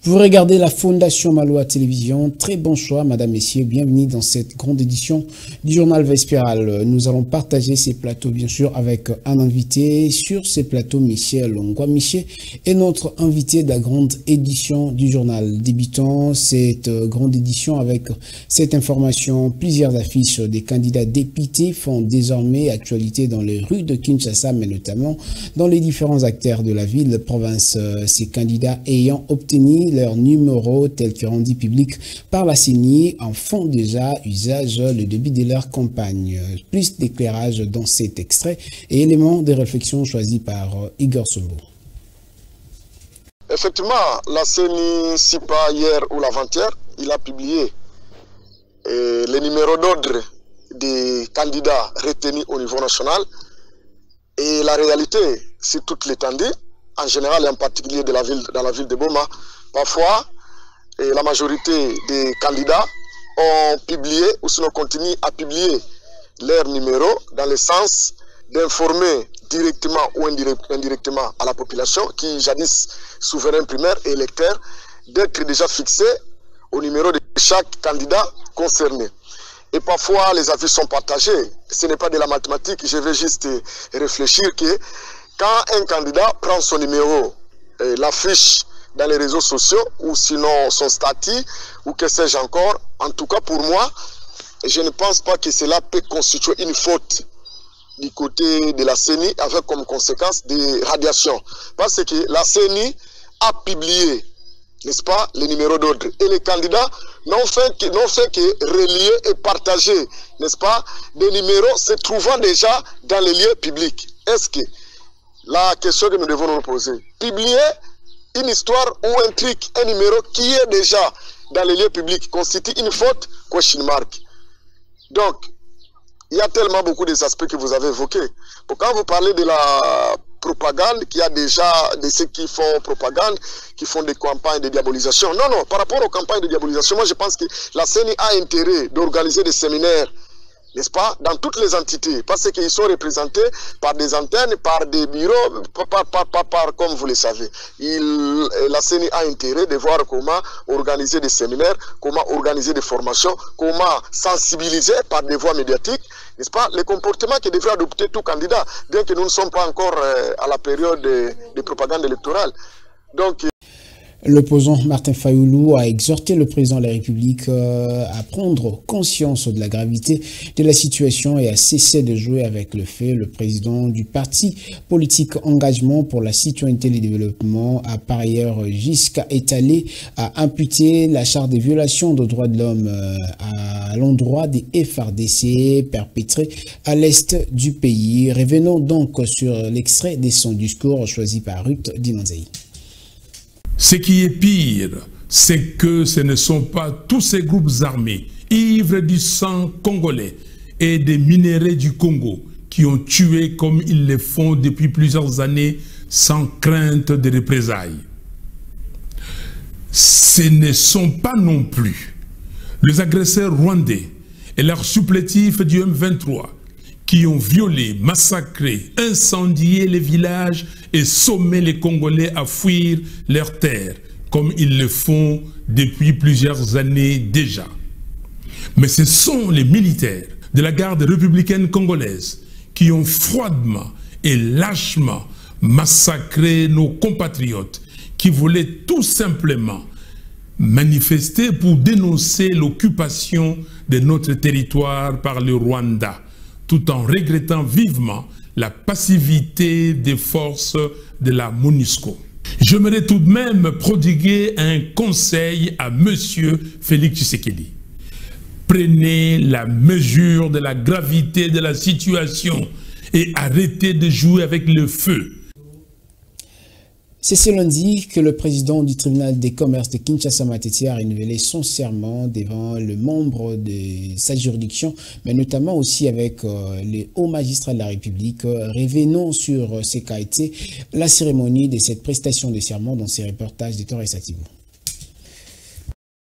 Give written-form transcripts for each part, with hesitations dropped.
Vous regardez la Fondation Maloa Télévision. Très bon choix, madame, messieurs. Bienvenue dans cette grande édition du journal Vespéral. Nous allons partager ces plateaux, bien sûr, avec un invité sur ces plateaux, Michel Longwa. Michel est notre invité de la grande édition du journal. Débutons cette grande édition avec cette information. Plusieurs affiches des candidats députés font désormais actualité dans les rues de Kinshasa, mais notamment dans les différents acteurs de la ville, de province. Ces candidats ayant obtenu leur numéro tel que rendu public par la CENI en font déjà usage le début de leur campagne. Plus d'éclairage dans cet extrait et éléments de réflexion choisis par Igor Sombo. Effectivement, la CENI, si pas hier ou l'avant-hier, il a publié les numéros d'ordre des candidats retenus au niveau national. Et la réalité, c'est toute l'étendue, en général et en particulier dans la ville de Boma. Parfois, la majorité des candidats ont publié ou sinon continuent à publier leurs numéros dans le sens d'informer directement ou indirectement à la population qui jadis souverain primaire et électeur d'être déjà fixés au numéro de chaque candidat concerné. Et parfois, les avis sont partagés. Ce n'est pas de la mathématique. Je vais juste réfléchir que quand un candidat prend son numéro, l'affiche dans les réseaux sociaux ou sinon son statut ou que sais-je encore, en tout cas pour moi, je ne pense pas que cela peut constituer une faute du côté de la CENI avec comme conséquence des radiations. Parce que la CENI a publié, n'est-ce pas, les numéros d'ordre. Et les candidats n'ont fait que relier et partager, n'est-ce pas, des numéros se trouvant déjà dans les lieux publics. Est-ce que la question que nous devons nous poser, publier une histoire ou un truc, un numéro qui est déjà dans les lieux publics constitue une faute, question mark. Donc, il y a tellement beaucoup des aspects que vous avez évoqués. Quand vous parlez de la propagande, qu'il y a déjà de ceux qui font propagande, qui font des campagnes de diabolisation. Non, par rapport aux campagnes de diabolisation, moi je pense que la CENI a intérêt d'organiser des séminaires, n'est-ce pas, dans toutes les entités, parce qu'ils sont représentés par des antennes, par des bureaux, comme vous le savez. La CENI a intérêt de voir comment organiser des séminaires, comment organiser des formations, comment sensibiliser par des voies médiatiques, n'est-ce pas, les comportements que devrait adopter tout candidat, bien que nous ne sommes pas encore à la période de propagande électorale. Donc, l'opposant Martin Fayoulou a exhorté le président de la République à prendre conscience de la gravité de la situation et à cesser de jouer avec le fait. Le président du parti politique Engagement pour la citoyenneté et le développement a par ailleurs jusqu'à étaler, à imputer la charte des violations de droits de l'homme à l'endroit des FARDC perpétrés à l'est du pays. Revenons donc sur l'extrait de son discours choisi par Ruth Dinanzaï. Ce qui est pire, c'est que ce ne sont pas tous ces groupes armés, ivres du sang congolais et des minéraux du Congo, qui ont tué comme ils le font depuis plusieurs années sans crainte de représailles. Ce ne sont pas non plus les agresseurs rwandais et leurs supplétifs du M23 qui ont violé, massacré, incendié les villages et sommé les Congolais à fuir leurs terres, comme ils le font depuis plusieurs années déjà. Mais ce sont les militaires de la garde républicaine congolaise qui ont froidement et lâchement massacré nos compatriotes qui voulaient tout simplement manifester pour dénoncer l'occupation de notre territoire par le Rwanda, tout en regrettant vivement la passivité des forces de la MONUSCO. J'aimerais tout de même prodiguer un conseil à M. Félix Tshisekedi. Prenez la mesure de la gravité de la situation et arrêtez de jouer avec le feu. C'est ce lundi que le président du tribunal des commerces de Kinshasa Matete a renouvelé son serment devant le membre de sa juridiction, mais notamment aussi avec les hauts magistrats de la République. Revenons sur ce qu'a été la cérémonie de cette prestation de serment dans ces reportages de Torres Satibou.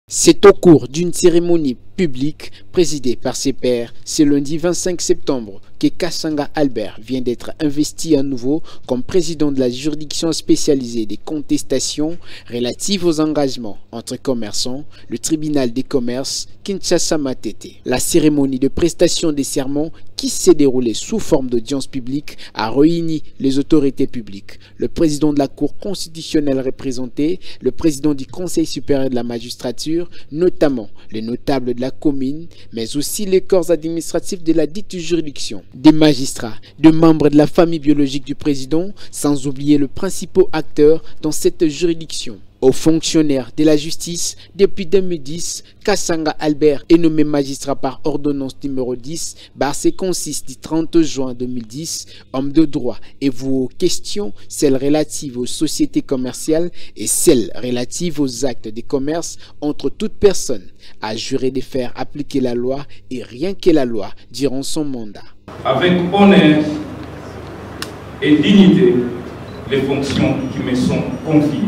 C'est au cours d'une cérémonie publique Présidé par ses pairs, ce lundi 25 septembre que Kasanga Albert vient d'être investi à nouveau comme président de la juridiction spécialisée des contestations relatives aux engagements entre commerçants, le tribunal des commerces Kinshasa Matete. La cérémonie de prestation des serments qui s'est déroulée sous forme d'audience publique a réuni les autorités publiques, le président de la Cour constitutionnelle représentée, le président du Conseil supérieur de la magistrature, notamment les notables de la commune, mais aussi les corps administratifs de la dite juridiction, des magistrats, des membres de la famille biologique du président, sans oublier le principal acteur dans cette juridiction. Aux fonctionnaires de la justice, depuis 2010, Kasanga Albert est nommé magistrat par ordonnance numéro 10, Barcé consiste du 30 juin 2010, homme de droit, et vos questions, celles relatives aux sociétés commerciales et celles relatives aux actes de commerce entre toute personne, a juré de faire appliquer la loi et rien que la loi durant son mandat. Avec honneur et dignité, les fonctions qui me sont confiées.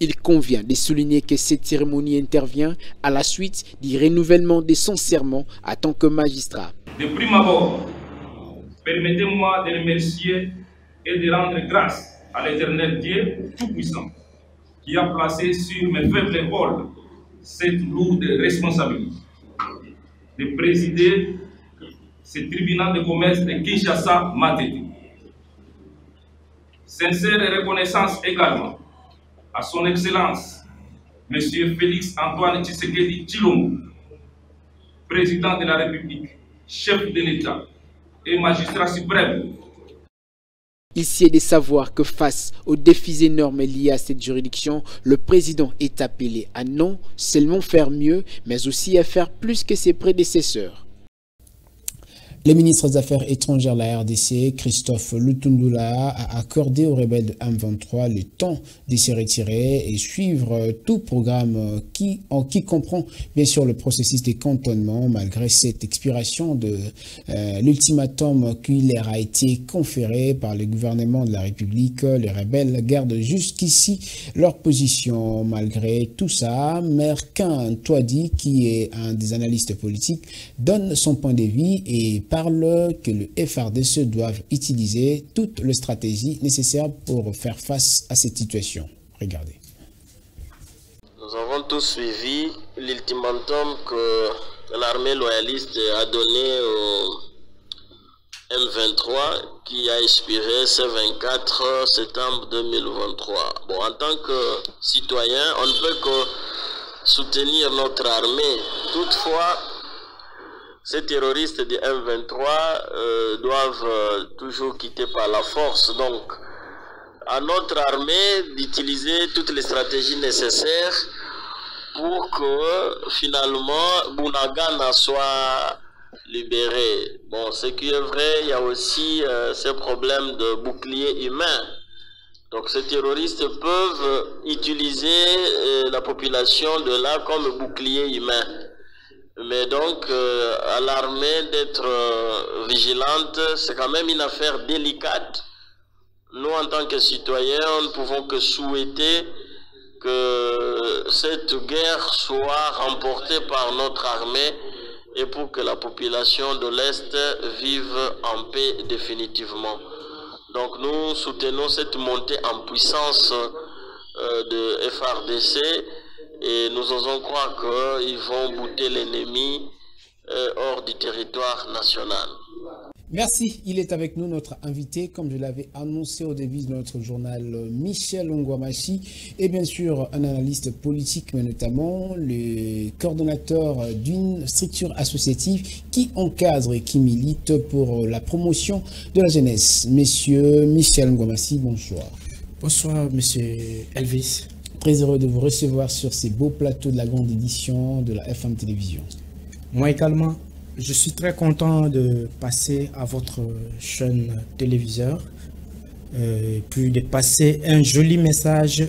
Il convient de souligner que cette cérémonie intervient à la suite du renouvellement de son serment en tant que magistrat. De prime abord, permettez-moi de remercier et de rendre grâce à l'Éternel Dieu Tout-Puissant qui a placé sur mes faibles épaules cette lourde responsabilité de présider ce tribunal de commerce de Kinshasa Matete. Sincère reconnaissance également à son Excellence, M. Félix Antoine Tshisekedi Tshilombo, président de la République, chef de l'État et magistrat suprême. Ici est de savoir que face aux défis énormes liés à cette juridiction, le président est appelé à non seulement faire mieux, mais aussi à faire plus que ses prédécesseurs. Le ministre des Affaires étrangères de la RDC, Christophe Lutundula, a accordé aux rebelles de M23 le temps de se retirer et suivre tout programme qui comprend bien sûr le processus de cantonnement malgré cette expiration de l'ultimatum qui leur a été conféré par le gouvernement de la République. Les rebelles gardent jusqu'ici leur position. Malgré tout ça, Merkin Touadi, qui est un des analystes politiques, donne son point de vue et parle que le FRDC doivent utiliser toutes les stratégies nécessaires pour faire face à cette situation. Regardez. Nous avons tous suivi l'ultimatum que l'armée loyaliste a donné au M23 qui a expiré ce 24 septembre 2023. Bon, en tant que citoyen, on ne peut que soutenir notre armée. Toutefois, ces terroristes du M23 doivent toujours quitter par la force. Donc, à notre armée d'utiliser toutes les stratégies nécessaires pour que finalement Bunagana soit libéré. Bon, ce qui est vrai, il y a aussi ces problèmes de bouclier humain. Donc, ces terroristes peuvent utiliser la population de là comme bouclier humain. Mais donc, à l'armée d'être vigilante, c'est quand même une affaire délicate. Nous, en tant que citoyens, ne pouvons que souhaiter que cette guerre soit remportée par notre armée et pour que la population de l'Est vive en paix définitivement. Donc, nous soutenons cette montée en puissance de FRDC. Et nous osons croire qu'ils vont bouter l'ennemi hors du territoire national. Merci. Il est avec nous, notre invité, comme je l'avais annoncé au début de notre journal, Michel Ongwamashi, et bien sûr un analyste politique, mais notamment le coordonnateur d'une structure associative qui encadre et qui milite pour la promotion de la jeunesse. Monsieur Michel Ongwamashi, bonsoir. Bonsoir, monsieur Elvis. Très heureux de vous recevoir sur ces beaux plateaux de la grande édition de la FM Télévision. Moi également, je suis très content de passer à votre chaîne téléviseur, puis de passer un joli message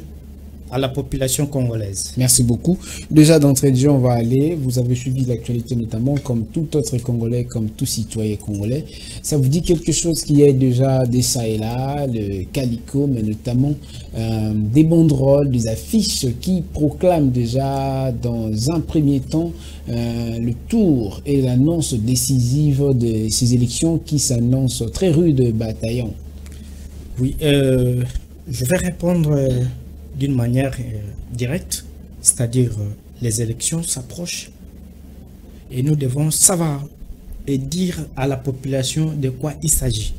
à la population congolaise. Merci beaucoup. Déjà d'entrée de jeu, on va aller. Vous avez suivi l'actualité notamment comme tout autre Congolais, comme tout citoyen congolais. Ça vous dit quelque chose qu'il y ait déjà des ça et là, le calico, mais notamment des banderoles, des affiches qui proclament déjà dans un premier temps le tour et l'annonce décisive de ces élections qui s'annoncent très rude bataillon. Oui, je vais répondre d'une manière directe, c'est-à-dire les élections s'approchent et nous devons savoir et dire à la population de quoi il s'agit.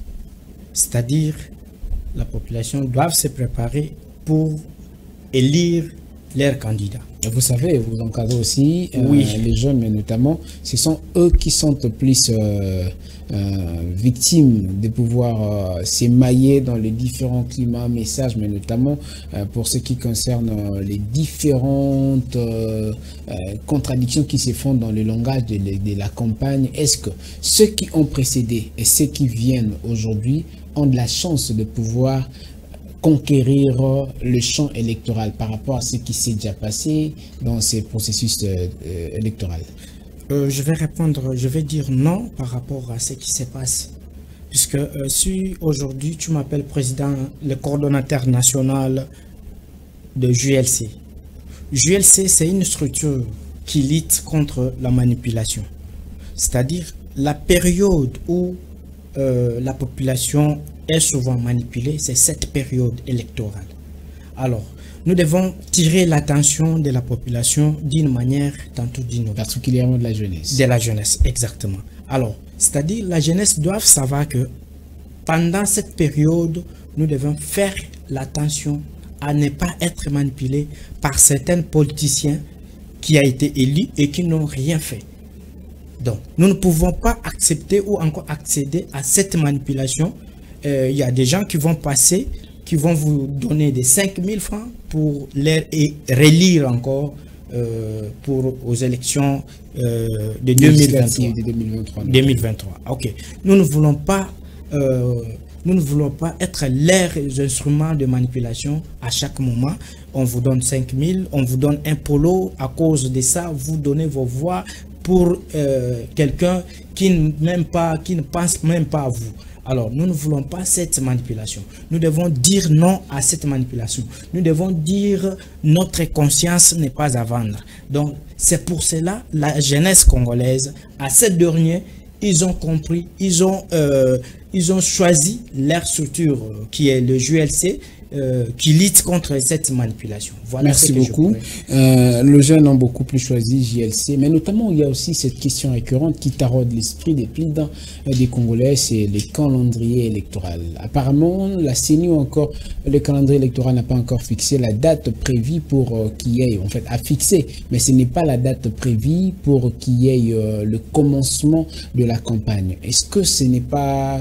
C'est-à-dire la population doit se préparer pour élire leurs candidats. Et vous savez, vous encadrez aussi oui. Les jeunes, mais notamment, ce sont eux qui sont plus victimes de pouvoir s'émailler dans les différents climats, messages, mais notamment pour ce qui concerne les différentes contradictions qui se font dans le langage de la campagne. Est-ce que ceux qui ont précédé et ceux qui viennent aujourd'hui ont de la chance de pouvoir conquérir le champ électoral par rapport à ce qui s'est déjà passé dans ces processus électoraux? Je vais répondre, je vais dire non par rapport à ce qui se passe. Puisque si aujourd'hui tu m'appelles président, le coordonnateur national de JLC. JLC, c'est une structure qui lutte contre la manipulation. C'est-à-dire la période où la population est souvent manipulée, c'est cette période électorale. Alors, nous devons tirer l'attention de la population d'une manière tantôt d'une autre. Particulièrement de la jeunesse. De la jeunesse, exactement. Alors, c'est-à-dire la jeunesse doit savoir que pendant cette période, nous devons faire l'attention à ne pas être manipulés par certains politiciens qui ont été élus et qui n'ont rien fait. Donc, nous ne pouvons pas accepter ou encore accéder à cette manipulation. Il y a des gens qui vont passer, qui vont vous donner des 5 000 francs pour les relire encore aux élections de 2023. Ok. Nous ne voulons pas être leurs instruments de manipulation à chaque moment. On vous donne 5 000, on vous donne un polo. À cause de ça, vous donnez vos voix pour quelqu'un qui ne pense même pas à vous. Alors, nous ne voulons pas cette manipulation. Nous devons dire non à cette manipulation. Nous devons dire notre conscience n'est pas à vendre. Donc, c'est pour cela la jeunesse congolaise, à cette dernière, ils ont compris, ils ont choisi leur structure qui est le JLC, qui lutte contre cette manipulation. Voilà. Merci beaucoup. Les jeunes ont beaucoup plus choisi JLC, mais notamment il y a aussi cette question récurrente qui taraude l'esprit des plaignants des Congolais, c'est le calendrier électoral. Apparemment, la CENI ou encore le calendrier électoral n'a pas encore fixé la date prévue pour qu'il y ait, en fait, à fixer, mais ce n'est pas la date prévue pour qu'il y ait le commencement de la campagne. Est-ce que ce n'est pas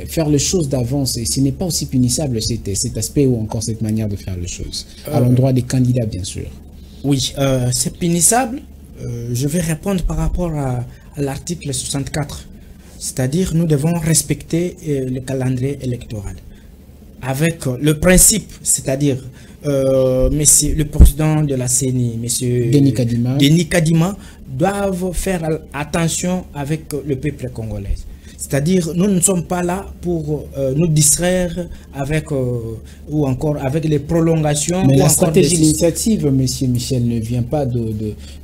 faire les choses d'avance et ce n'est pas aussi punissable cet aspect ou encore cette manière de faire les choses à l'endroit des candidats, bien sûr? Oui, c'est punissable. Je vais répondre par rapport à l'article 64. C'est-à-dire, nous devons respecter le calendrier électoral. Avec le principe, c'est-à-dire, monsieur le président de la CENI, monsieur Denis Kadima, doivent faire attention avec le peuple congolais. C'est-à-dire, nous ne sommes pas là pour nous distraire avec ou encore avec les prolongations. Mais ou la encore stratégie d'initiative, monsieur Michel, ne vient pas de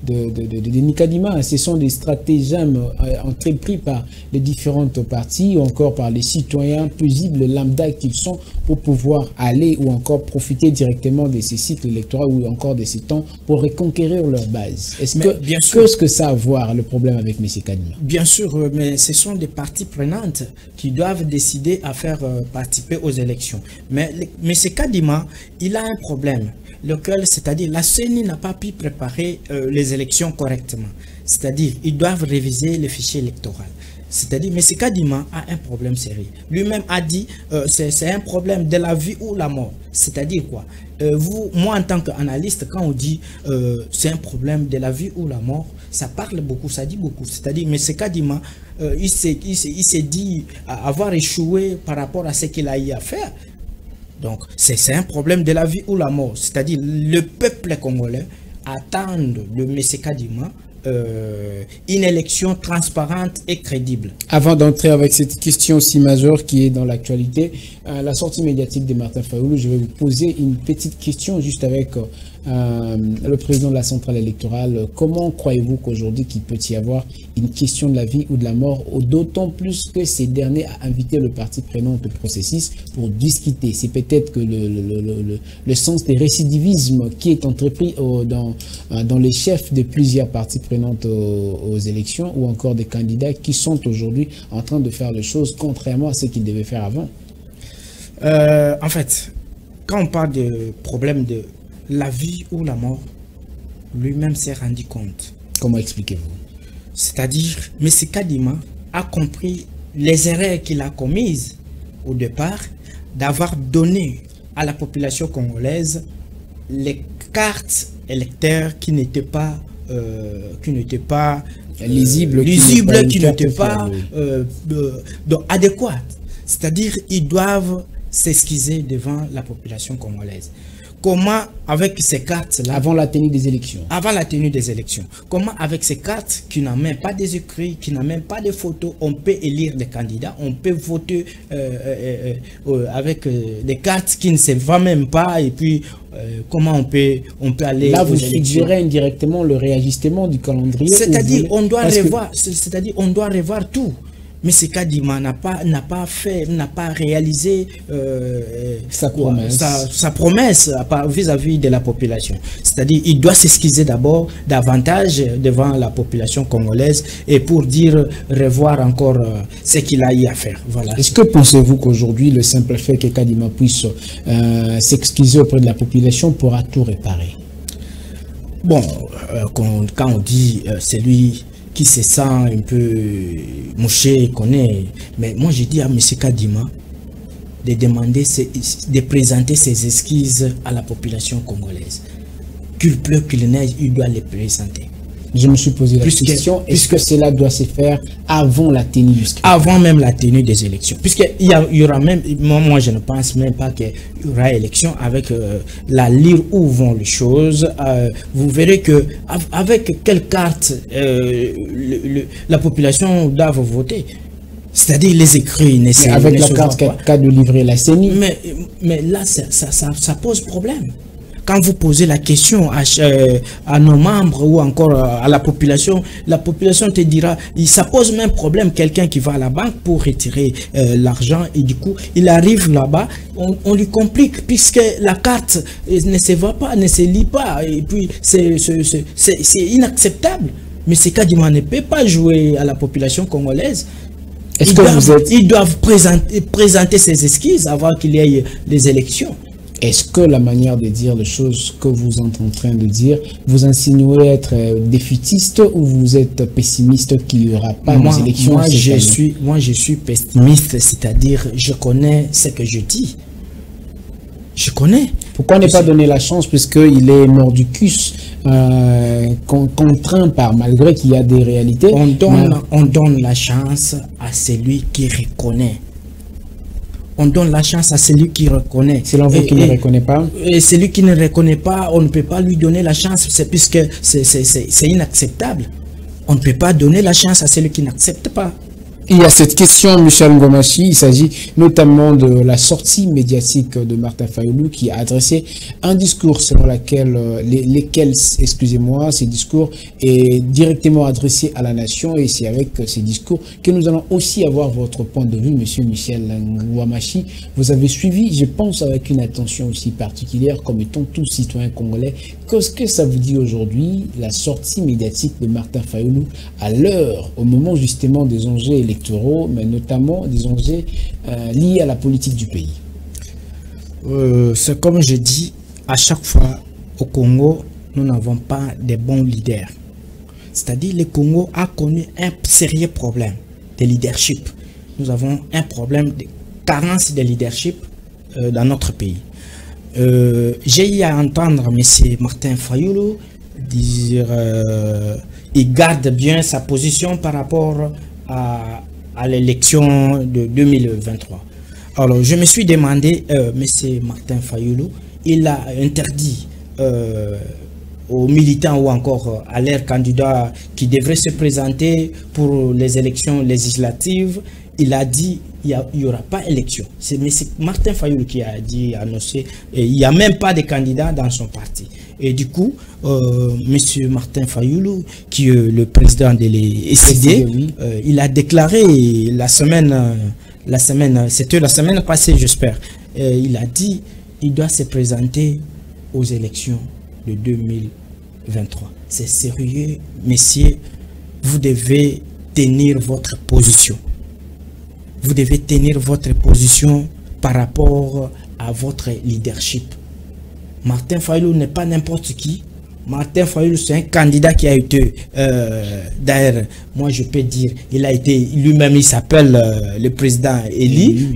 Denis Kadima. Ce sont des stratagèmes entrepris par les différentes parties ou encore par les citoyens paisibles, lambda qu'ils sont, pour pouvoir aller ou encore profiter directement de ces cycles électoraux ou encore de ces temps pour reconquérir leur base. Qu'est-ce que ça a à voir, le problème avec M. Kadima? Bien sûr, mais ce sont des parties prenantes qui doivent décider à faire participer aux élections. Mais M. Kadima, il a un problème, lequel, c'est-à-dire la CENI n'a pas pu préparer les élections correctement. C'est-à-dire, ils doivent réviser le fichier électoral. C'est-à-dire, M. Kadima a un problème sérieux. Lui-même a dit, c'est un problème de la vie ou la mort. C'est-à-dire quoi? Moi, en tant qu'analyste, quand on dit c'est un problème de la vie ou la mort, ça parle beaucoup, ça dit beaucoup. C'est-à-dire, M. Kadima, il s'est dit avoir échoué par rapport à ce qu'il a eu à faire. Donc, c'est un problème de la vie ou la mort. C'est-à-dire, le peuple congolais attend de M. Kadima une élection transparente et crédible. Avant d'entrer avec cette question aussi majeure qui est dans l'actualité, la sortie médiatique de Martin Fayulu, je vais vous poser une petite question juste avec le président de la centrale électorale. Comment croyez-vous qu'aujourd'hui qu'il peut y avoir une question de la vie ou de la mort, d'autant plus que ces derniers a invité le parti prenant au processus pour discuter? C'est peut-être que le sens des récidivismes qui est entrepris dans les chefs de plusieurs partis prenantes aux élections, ou encore des candidats qui sont aujourd'hui en train de faire les choses contrairement à ce qu'ils devaient faire avant. En fait, quand on parle de problème de la vie ou la mort, lui-même s'est rendu compte. Comment expliquez-vous? C'est-à-dire, M. Kadima a compris les erreurs qu'il a commises au départ, d'avoir donné à la population congolaise les cartes électeurs qui n'étaient pas lisibles, qui n'étaient pas adéquates. C'est-à-dire, ils doivent s'excuser devant la population congolaise. Comment, avec ces cartes-là... Avant la tenue des élections. Avant la tenue des élections. Comment, avec ces cartes qui n'ont même pas des écrits, qui n'ont même pas de photos, on peut élire des candidats, on peut voter avec des cartes qui ne se vendent même pas, et puis comment on peut aller... Là, vous suggérez indirectement le réajustement du calendrier. C'est-à-dire, on doit revoir tout. Mais ce Kadima n'a pas réalisé sa promesse vis-à-vis de la population. C'est-à-dire, il doit s'excuser d'abord davantage devant la population congolaise et pour dire revoir encore ce qu'il a eu à faire. Voilà. Est-ce que pensez-vous qu'aujourd'hui, le simple fait que Kadima puisse s'excuser auprès de la population pourra tout réparer? Bon, quand on dit celui qui se sent un peu mouché, connaît. Mais moi, je dis à M. Kadima de demander, de présenter ses excuses à la population congolaise. Qu'il pleuve, qu'il neige, il doit les présenter. Je me suis posé la question, est-ce que cela doit se faire avant la tenue du scrutin? Avant même la tenue des élections. Puisqu'il y aura même, moi je ne pense même pas qu'il y aura élection avec la lire où vont les choses. Vous verrez que avec quelle carte la population doit voter. C'est-à-dire les écrits. Avec la carte qu'a de livrer la CENI. Mais là, ça pose problème. Quand vous posez la question à nos membres ou encore à la population te dira, ça pose même problème, quelqu'un qui va à la banque pour retirer l'argent et du coup, il arrive là-bas, on lui complique puisque la carte ne se voit pas, ne se lit pas et puis c'est inacceptable. Mais ce Kadima ne peut pas jouer à la population congolaise. Ils doivent présenter ses excuses avant qu'il y ait les élections. Est-ce que la manière de dire les choses que vous êtes en train de dire, vous insinuez être défaitiste ou vous êtes pessimiste qu'il n'y aura pas des élections? Moi, je suis pessimiste, c'est-à-dire je connais ce que je dis. Je connais. Pourquoi ne pas donner la chance puisqu'il est mordicus, contraint par, malgré qu'il y a des réalités? On donne la chance à celui qui reconnaît. On donne la chance à celui qui reconnaît. Selon vous qui ne reconnaît pas? Et celui qui ne reconnaît pas, on ne peut pas lui donner la chance, puisque c'est inacceptable. On ne peut pas donner la chance à celui qui n'accepte pas. Il y a cette question, Michel Ngomachi, il s'agit notamment de la sortie médiatique de Martin Fayulu qui a adressé un discours selon ces discours est directement adressé à la nation et c'est avec ces discours que nous allons aussi avoir votre point de vue, monsieur Michel Ngomachi. Vous avez suivi, je pense, avec une attention aussi particulière comme étant tout citoyen congolais. Qu'est-ce que ça vous dit aujourd'hui, la sortie médiatique de Martin Fayulu à l'heure, au moment justement des enjeux électoraux, mais notamment des enjeux liés à la politique du pays? C'est comme je dis, à chaque fois au Congo, nous n'avons pas de bons leaders. C'est-à-dire le Congo a connu un sérieux problème de leadership. Nous avons un problème de carence de leadership dans notre pays. J'ai eu à entendre M. Martin Fayulu dire il garde bien sa position par rapport à l'élection de 2023. Alors, je me suis demandé, M. Martin Fayulu, il a interdit aux militants ou encore à leurs candidats qui devraient se présenter pour les élections législatives, il a dit il n'y aura pas élection. C'est M. Martin Fayulu qui a dit, annoncé, et il n'y a même pas de candidats dans son parti. Et du coup, M. Martin Fayulu, qui est le président de l'ESID, il a déclaré c'était la semaine passée, j'espère, il a dit il doit se présenter aux élections de 2023. C'est sérieux, messieurs, vous devez tenir votre position. Vous devez tenir votre position par rapport à votre leadership. Martin Fayulu n'est pas n'importe qui. Martin Fayulu, c'est un candidat qui a été, d'ailleurs, moi je peux dire, il a été, lui-même il s'appelle le président Eli.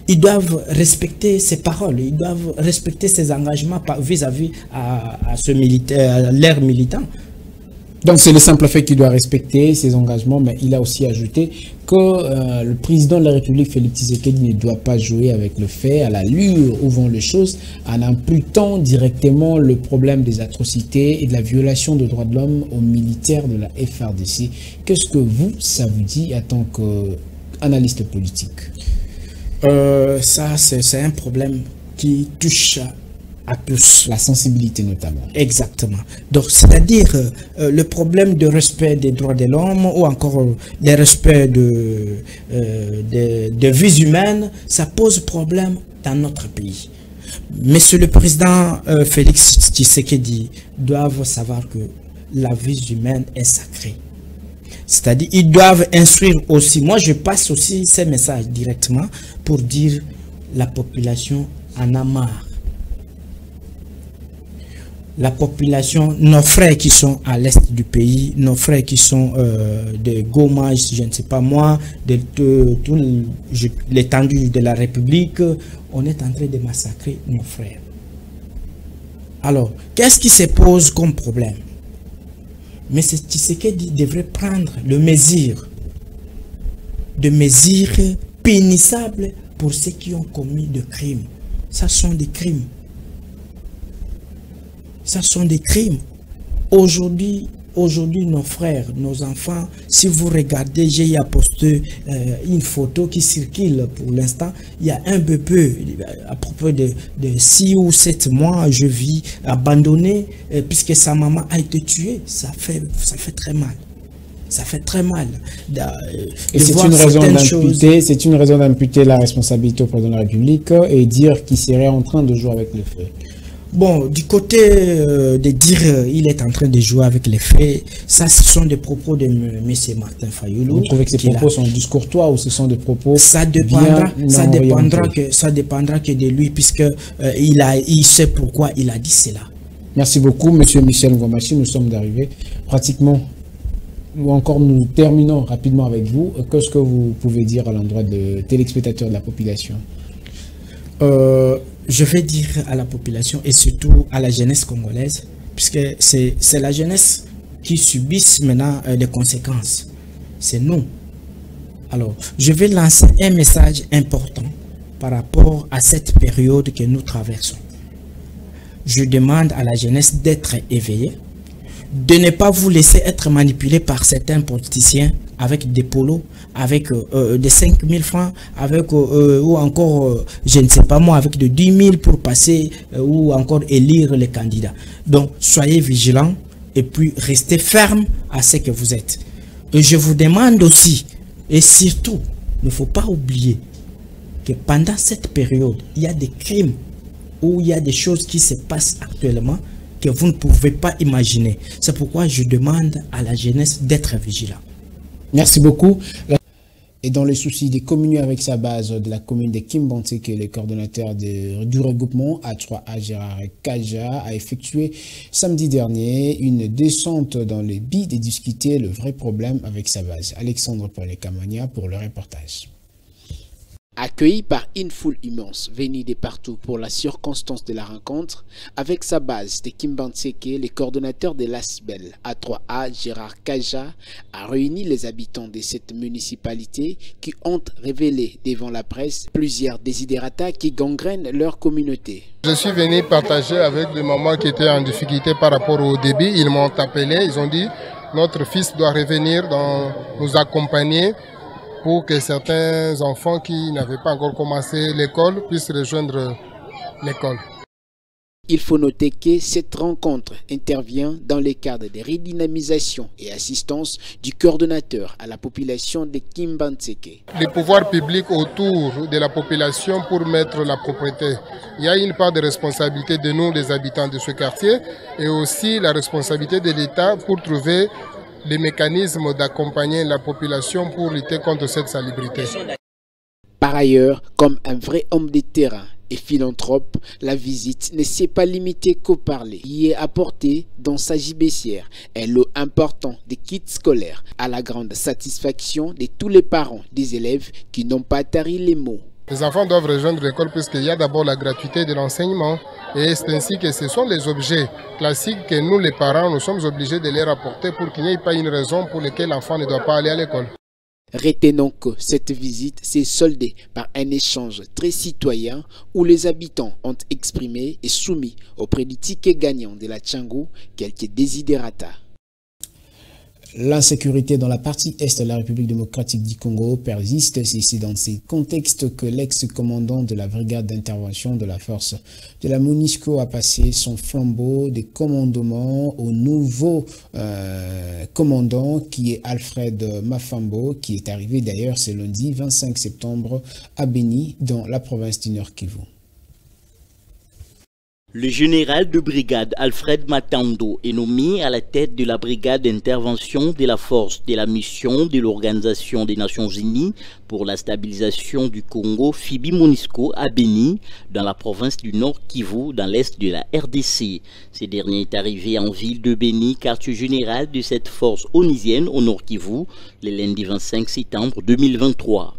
Ils doivent respecter ses paroles, ils doivent respecter ses engagements vis-à-vis à leurs militants. Donc c'est le simple fait qu'il doit respecter ses engagements, mais il a aussi ajouté que le président de la République, Félix Tshisekedi, ne doit pas jouer avec le fait, à l'allure où vont les choses, en imputant directement le problème des atrocités et de la violation des droits de l'homme aux militaires de la FARDC. Qu'est-ce que ça vous dit en tant qu'analyste politique? Ça, c'est un problème qui touche à tous. La sensibilité notamment. Exactement. Donc, c'est-à-dire le problème de respect des droits de l'homme ou encore le respect de vies humaines, ça pose problème dans notre pays. Monsieur le président Félix Tshisekedi doivent savoir que la vie humaine est sacrée. C'est-à-dire, ils doivent instruire aussi. Moi, je passe aussi ces messages directement pour dire la population en a marre. La population, nos frères qui sont à l'est du pays, nos frères qui sont de Goma, je ne sais pas moi, de tout l'étendue de la République, on est en train de massacrer nos frères. Alors, qu'est-ce qui se pose comme problème? Mais c'est Tshisekedi devrait prendre le mesure, de mesures pénissables pour ceux qui ont commis des crimes. Ça sont des crimes. Ça sont des crimes. Aujourd'hui, nos frères, nos enfants, si vous regardez, j'ai posté une photo qui circule pour l'instant. Il y a un bébé à propos de 6 ou 7 mois, je vis abandonné puisque sa maman a été tuée. Ça fait très mal. Ça fait très mal. Et c'est une raison d'imputer la responsabilité au président de la République et dire qu'il serait en train de jouer avec le feu. Bon, du côté de dire il est en train de jouer avec les faits, ça ce sont des propos de M. Martin Fayulu. Vous trouvez que ces propos sont discourtois ou ce sont des propos ça dépendra que de lui puisque il sait pourquoi il a dit cela. Merci beaucoup, M. Michel Ngouamachi. Nous sommes arrivés pratiquement, ou encore nous terminons rapidement avec vous. Qu'est-ce que vous pouvez dire à l'endroit des téléspectateurs de la population? Je vais dire à la population et surtout à la jeunesse congolaise, puisque c'est la jeunesse qui subisse maintenant les conséquences. C'est nous. Alors, je vais lancer un message important par rapport à cette période que nous traversons. Je demande à la jeunesse d'être éveillée, de ne pas vous laisser être manipulé par certains politiciens avec des polos, avec des 5 000 francs, avec ou encore, je ne sais pas moi, avec de 10 000 pour passer ou encore élire les candidats. Donc, soyez vigilants et puis restez fermes à ce que vous êtes. Et je vous demande aussi, et surtout, il ne faut pas oublier que pendant cette période, il y a des crimes ou il y a des choses qui se passent actuellement que vous ne pouvez pas imaginer. C'est pourquoi je demande à la jeunesse d'être vigilant. Merci beaucoup. Et dans le souci de communier avec sa base de la commune de Kimbanté, qui est le coordonnateur du regroupement A3A Gérard Kaja, a effectué samedi dernier une descente dans le but de discuter le vrai problème avec sa base. Alexandre Paul-Camania pour le reportage. Accueilli par une foule immense venue de partout pour la circonstance de la rencontre, avec sa base de Kimbantseke, le coordonnateur de l'ASBEL A3A, Gérard Kaja, a réuni les habitants de cette municipalité qui ont révélé devant la presse plusieurs désidérata qui gangrènent leur communauté. Je suis venu partager avec des mamans qui étaient en difficulté par rapport au débit. Ils m'ont appelé, ils ont dit notre fils doit revenir nous accompagner pour que certains enfants qui n'avaient pas encore commencé l'école puissent rejoindre l'école. Il faut noter que cette rencontre intervient dans le cadre de redynamisation et assistance du coordonnateur à la population de Kimbantseke. Les pouvoirs publics autour de la population pour mettre la propriété. Il y a une part de responsabilité de nous, les habitants de ce quartier, et aussi la responsabilité de l'État pour trouver les mécanismes d'accompagner la population pour lutter contre cette salubrité. Par ailleurs, comme un vrai homme de terrain et philanthrope, la visite ne s'est pas limitée qu'au parler. Il y est apporté dans sa gibecière un lot important de kits scolaires à la grande satisfaction de tous les parents des élèves qui n'ont pas tari les mots. Les enfants doivent rejoindre l'école puisqu'il y a d'abord la gratuité de l'enseignement et c'est ainsi que ce sont les objets classiques que nous les parents nous sommes obligés de les rapporter pour qu'il n'y ait pas une raison pour laquelle l'enfant ne doit pas aller à l'école. Retenons que cette visite s'est soldée par un échange très citoyen où les habitants ont exprimé et soumis auprès du ticket gagnant de la Tchangou quelques désidérata. L'insécurité dans la partie est de la République démocratique du Congo persiste. C'est dans ces contextes que l'ex-commandant de la brigade d'intervention de la force de la MONUSCO a passé son flambeau de commandement au nouveau commandant qui est Alfred Mafambo, qui est arrivé d'ailleurs ce lundi 25 septembre à Beni dans la province du Nord Kivu. Le général de brigade Alfred Matando est nommé à la tête de la brigade d'intervention de la force de la mission de l'Organisation des Nations Unies pour la stabilisation du Congo, FIBI-MONUSCO, à Beni, dans la province du Nord Kivu, dans l'est de la RDC. Ce dernier est arrivé en ville de Beni, quartier général de cette force onusienne au Nord Kivu, le lundi 25 septembre 2023.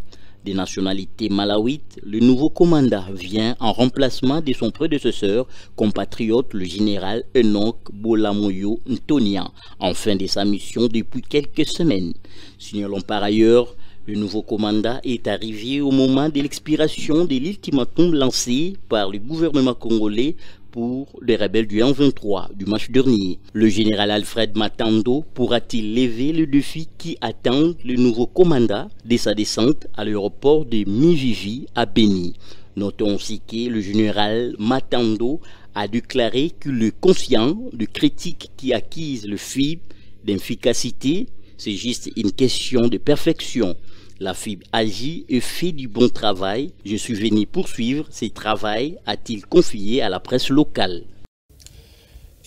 Des nationalités malawite, le nouveau commandant vient en remplacement de son prédécesseur, compatriote le général Enoch Bolamoyo Ntonia, en fin de sa mission depuis quelques semaines. Signalons par ailleurs, le nouveau commandant est arrivé au moment de l'expiration de l'ultimatum lancé par le gouvernement congolais pour les rebelles du M23 du match dernier. Le général Alfred Matando pourra-t-il lever le défi qui attend le nouveau commandant de sa descente à l'aéroport de Mivivi à Beni? Notons aussi que le général Matando a déclaré qu'il est conscient de critiques qui accusent le FIB d'inefficacité. C'est juste une question de perfection. La FIB agit et fait du bon travail. Je suis venu poursuivre ce travail, a-t-il confié à la presse locale.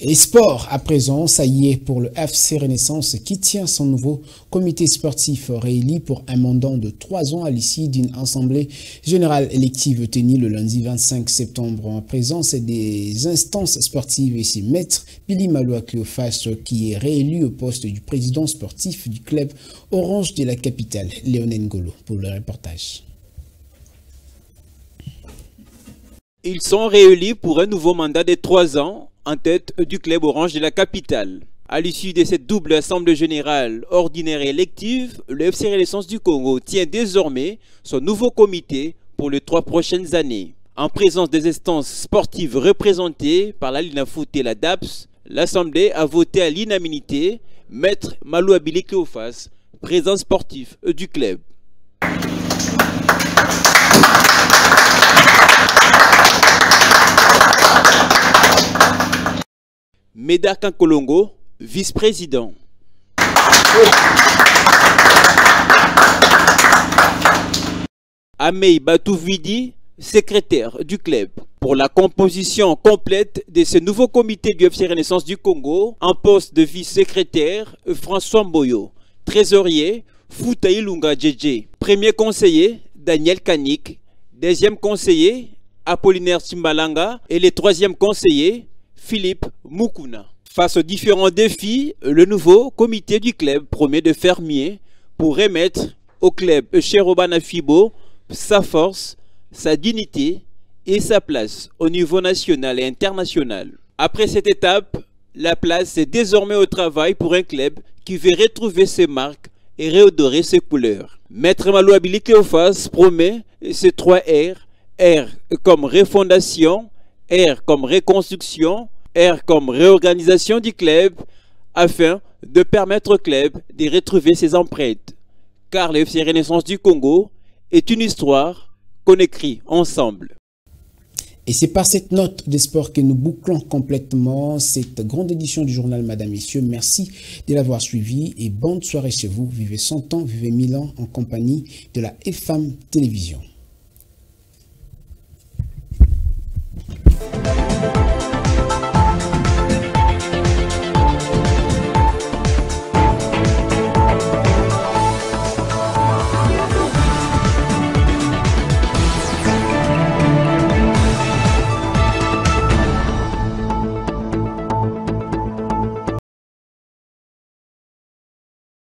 Et sport, à présent, ça y est pour le FC Renaissance qui tient son nouveau comité sportif réélu pour un mandat de 3 ans à l'issue d'une assemblée générale élective tenue le lundi 25 septembre en présence des instances sportives et c'est Maître Billy Maloua Cléophas qui est réélu au poste du président sportif du club Orange de la capitale, Léonen Ngolo, pour le reportage. Ils sont réélus pour un nouveau mandat de 3 ans en tête du club Orange de la capitale. À l'issue de cette double assemblée générale ordinaire et élective, le FC Renaissance du Congo tient désormais son nouveau comité pour les 3 prochaines années. En présence des instances sportives représentées par la Linafoot et la DAPS, l'Assemblée a voté à l'unanimité Maître Maloua Billy Cléophas, président sportif du club. Médard Kankolongo, vice-président. Amei Batouvidi, secrétaire du club. Pour la composition complète de ce nouveau comité du FC Renaissance du Congo, en poste de vice-secrétaire, François Mboyo. Trésorier, Fouta Ilunga Djedje. Premier conseiller, Daniel Kanik. Deuxième conseiller, Apollinaire Simbalanga. Et le 3e conseiller, Philippe Mukuna. Face aux différents défis, le nouveau comité du club promet de faire mieux pour remettre au club Cherobana Fibo sa force, sa dignité et sa place au niveau national et international. Après cette étape, la place est désormais au travail pour un club qui veut retrouver ses marques et redorer ses couleurs. Maître Malo Abili Cléophas promet ces 3 R. R comme refondation, R comme reconstruction, R comme réorganisation du club, afin de permettre au club de retrouver ses empreintes. Car le FC Renaissance du Congo est une histoire qu'on écrit ensemble. Et c'est par cette note de sport que nous bouclons complètement cette grande édition du journal Madame, Messieurs. Merci de l'avoir suivi et bonne soirée chez vous. Vivez 100 ans, vivez 1000 ans en compagnie de la FM Télévision.